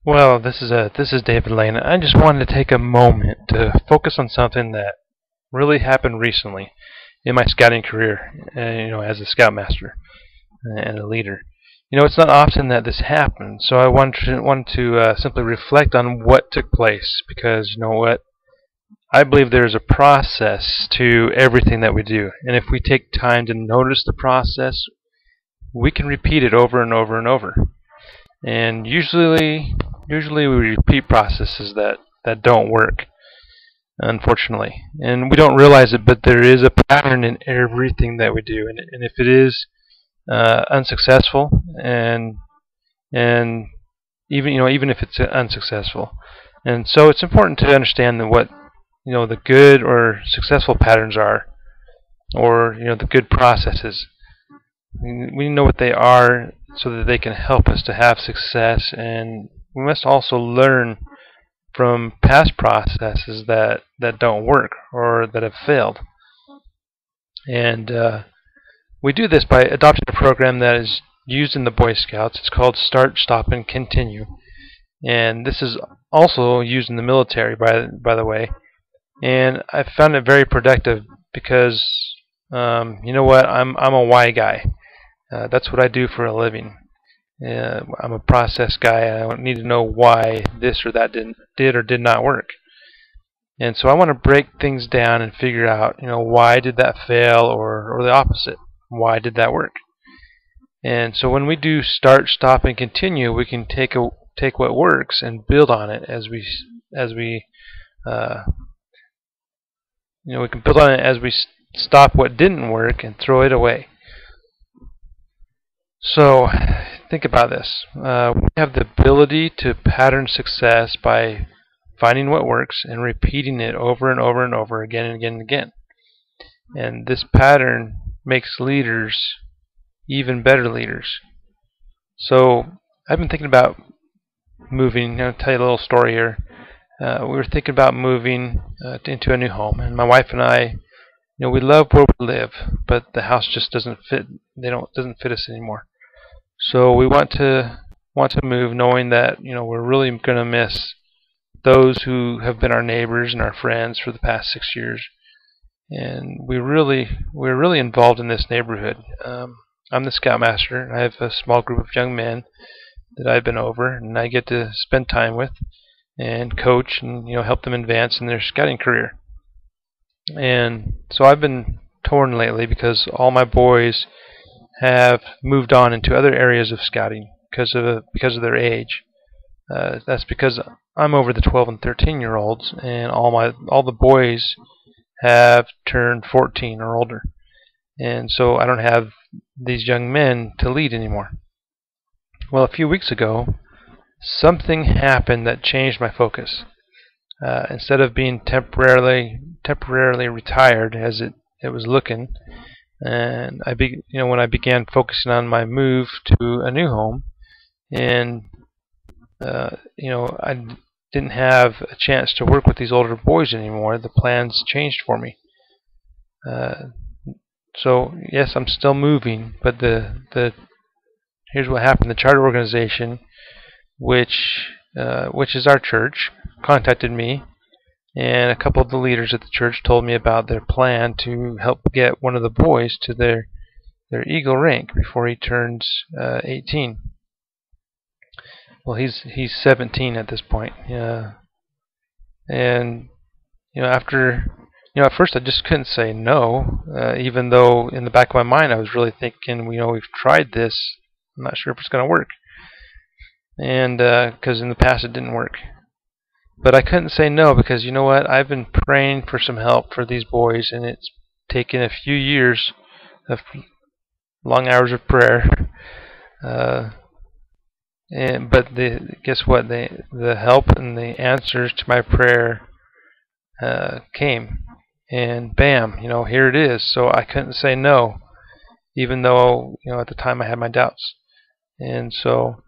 Well, this is David Lane. I just wanted to take a moment to focus on something that really happened recently in my scouting career, as a scoutmaster and a leader. It's not often that this happens, so I want to simply reflect on what took place because you know what, I believe there is a process to everything that we do, and if we take time to notice the process, we can repeat it over and over and over. And usually we repeat processes that don't work, unfortunately, and we don't realize it, but there is a pattern in everything that we do, and if it is unsuccessful, and even if it's unsuccessful, and so it's important to understand that what the good or successful patterns are, or the good processes. We know what they are so that they can help us to have success, and we must also learn from past processes that don't work or that have failed. And we do this by adopting a program that is used in the Boy Scouts. It's called Start, Stop, and Continue. And this is also used in the military, by the way. And I found it very productive because, you know what, I'm a why guy. That's what I do for a living. I'm a process guy. I don't need to know why this or that did or did not work. And so I want to break things down and figure out, why did that fail, or the opposite, why did that work? And so when we do start, stop, and continue, we can take what works and build on it as we uh, we can build on it as we stop what didn't work and throw it away. So think about this. We have the ability to pattern success by finding what works and repeating it over and over and over again and again and again. And this pattern makes leaders even better leaders. So I've been thinking about moving. I'll tell you a little story here. We were thinking about moving into a new home, and my wife and I, we love where we live, but the house just doesn't fit. Doesn't fit us anymore. So we want to move, knowing that we're really going to miss those who have been our neighbors and our friends for the past 6 years, and we're really involved in this neighborhood. I'm the scoutmaster. I have a small group of young men that I've been over, and I get to spend time with and coach and help them advance in their scouting career. And so I've been torn lately because all my boys have moved on into other areas of scouting because of their age. That's because I'm over the 12 and 13-year-olds, and all the boys have turned 14 or older, and so I don't have these young men to lead anymore. Well, a few weeks ago, something happened that changed my focus. Instead of being temporarily retired as it was looking, and when I began focusing on my move to a new home, and I didn't have a chance to work with these older boys anymore. The plans changed for me. So yes, I'm still moving, but the here's what happened. The charter organization, which is our church, contacted me, and a couple of the leaders at the church told me about their plan to help get one of the boys to their Eagle rank before he turns 18. Well, he's 17 at this point. And after at first I just couldn't say no, even though in the back of my mind I was really thinking, we've tried this. I'm not sure if it's going to work, and because in the past it didn't work. But I couldn't say no because you know what? I've been praying for some help for these boys, and it's taken a few years of long hours of prayer. But guess what? The help and the answers to my prayer came, and bam, here it is. So I couldn't say no, even though at the time I had my doubts. And so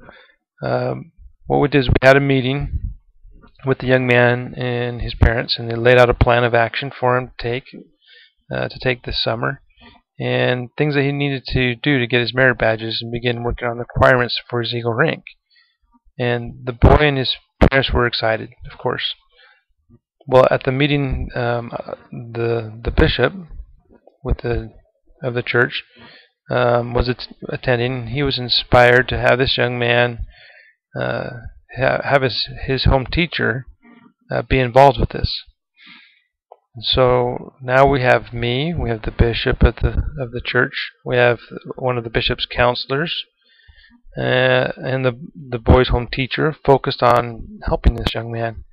what we did is we had a meeting with the young man and his parents, and they laid out a plan of action for him to take this summer, and things that he needed to do to get his merit badges and begin working on the requirements for his Eagle rank. And the boy and his parents were excited, of course. Well, at the meeting, the bishop of the church was attending. He was inspired to have this young man have his home teacher be involved with this. And so now we have the bishop of the church, we have one of the bishop's counselors, and the boy's home teacher focused on helping this young man.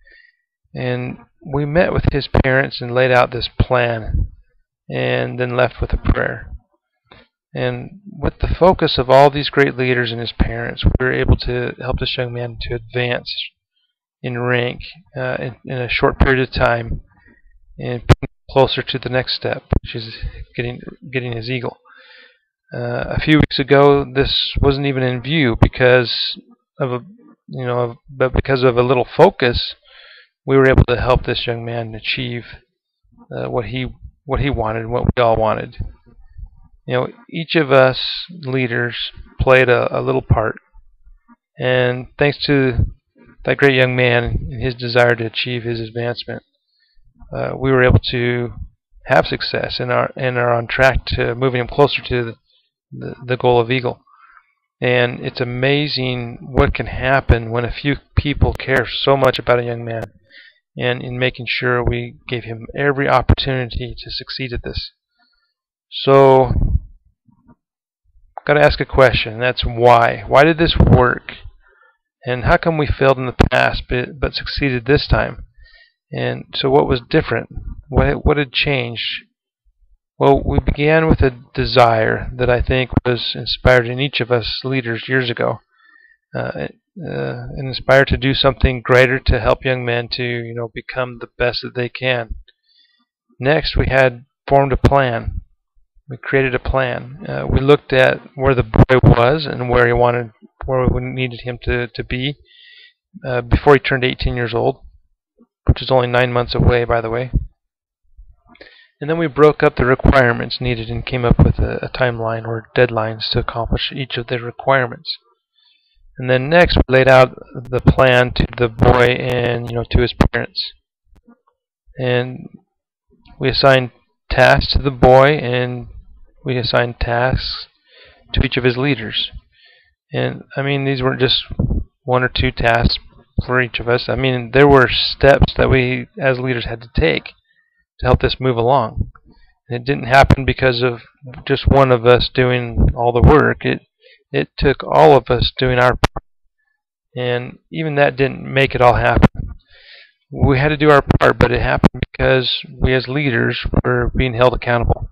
And we met with his parents and laid out this plan, and then left with a prayer. And with the focus of all these great leaders and his parents, we were able to help this young man to advance in rank in a short period of time, and closer to the next step, which is getting his eagle. A few weeks ago, this wasn't even in view because of because of a little focus, we were able to help this young man achieve what he wanted and what we all wanted. Each of us leaders played a little part, and thanks to that great young man and his desire to achieve his advancement, we were able to have success and are on track to moving him closer to the goal of eagle. And it's amazing what can happen when a few people care so much about a young man, and in making sure we gave him every opportunity to succeed at this. So, got to ask a question, and that's why. Why did this work? And how come we failed in the past but succeeded this time? And so what was different? What had changed? Well, we began with a desire that I think was inspired in each of us leaders years ago, and inspired to do something greater to help young men to become the best that they can. Next, we had formed a plan. We created a plan. We looked at where the boy was and where we needed him to be before he turned 18 years old, which is only 9 months away, by the way. And then we broke up the requirements needed and came up with a timeline or deadlines to accomplish each of the requirements. And then next, we laid out the plan to the boy and to his parents. And we assigned tasks to the boy, and we assigned tasks to each of his leaders. And I mean, these weren't just one or two tasks for each of us. I mean, there were steps that we as leaders had to take to help this move along. And it didn't happen because of just one of us doing all the work. It took all of us doing our part. And even that didn't make it all happen. We had to do our part, but it happened because we as leaders were being held accountable.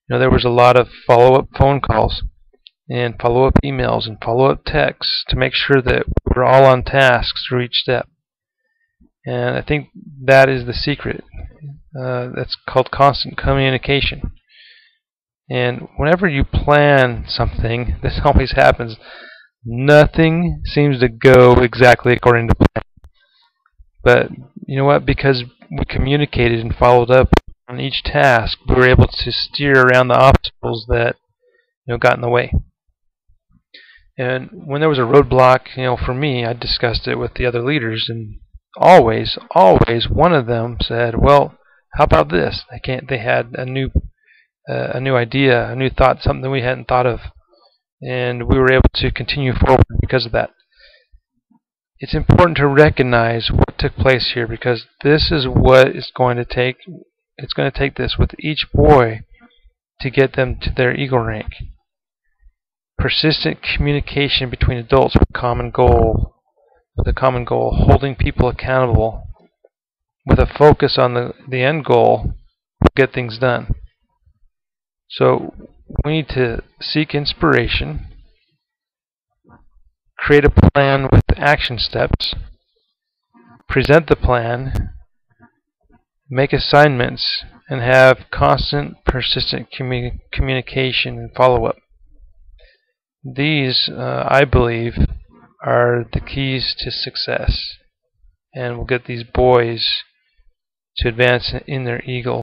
There was a lot of follow-up phone calls and follow-up emails and follow-up texts to make sure that we were all on task through each step. And I think that is the secret. That's called constant communication. And whenever you plan something, this always happens. Nothing seems to go exactly according to plan. But you know what? Because we communicated and followed up on each task, we were able to steer around the obstacles that got in the way. And when there was a roadblock, for me, I discussed it with the other leaders, and always one of them said, "Well, how about this?" They had a new idea, a new thought, something we hadn't thought of, and we were able to continue forward because of that. It's important to recognize what took place here, because this is what it's going to take. It's going to take this with each boy to get them to their eagle rank. Persistent communication between adults with a common goal, holding people accountable, with a focus on the end goal, will get things done. So we need to seek inspiration, create a plan with action steps, present the plan, make assignments, and have constant, persistent communication and follow-up. These, I believe, are the keys to success, and will get these boys to advance in their eagle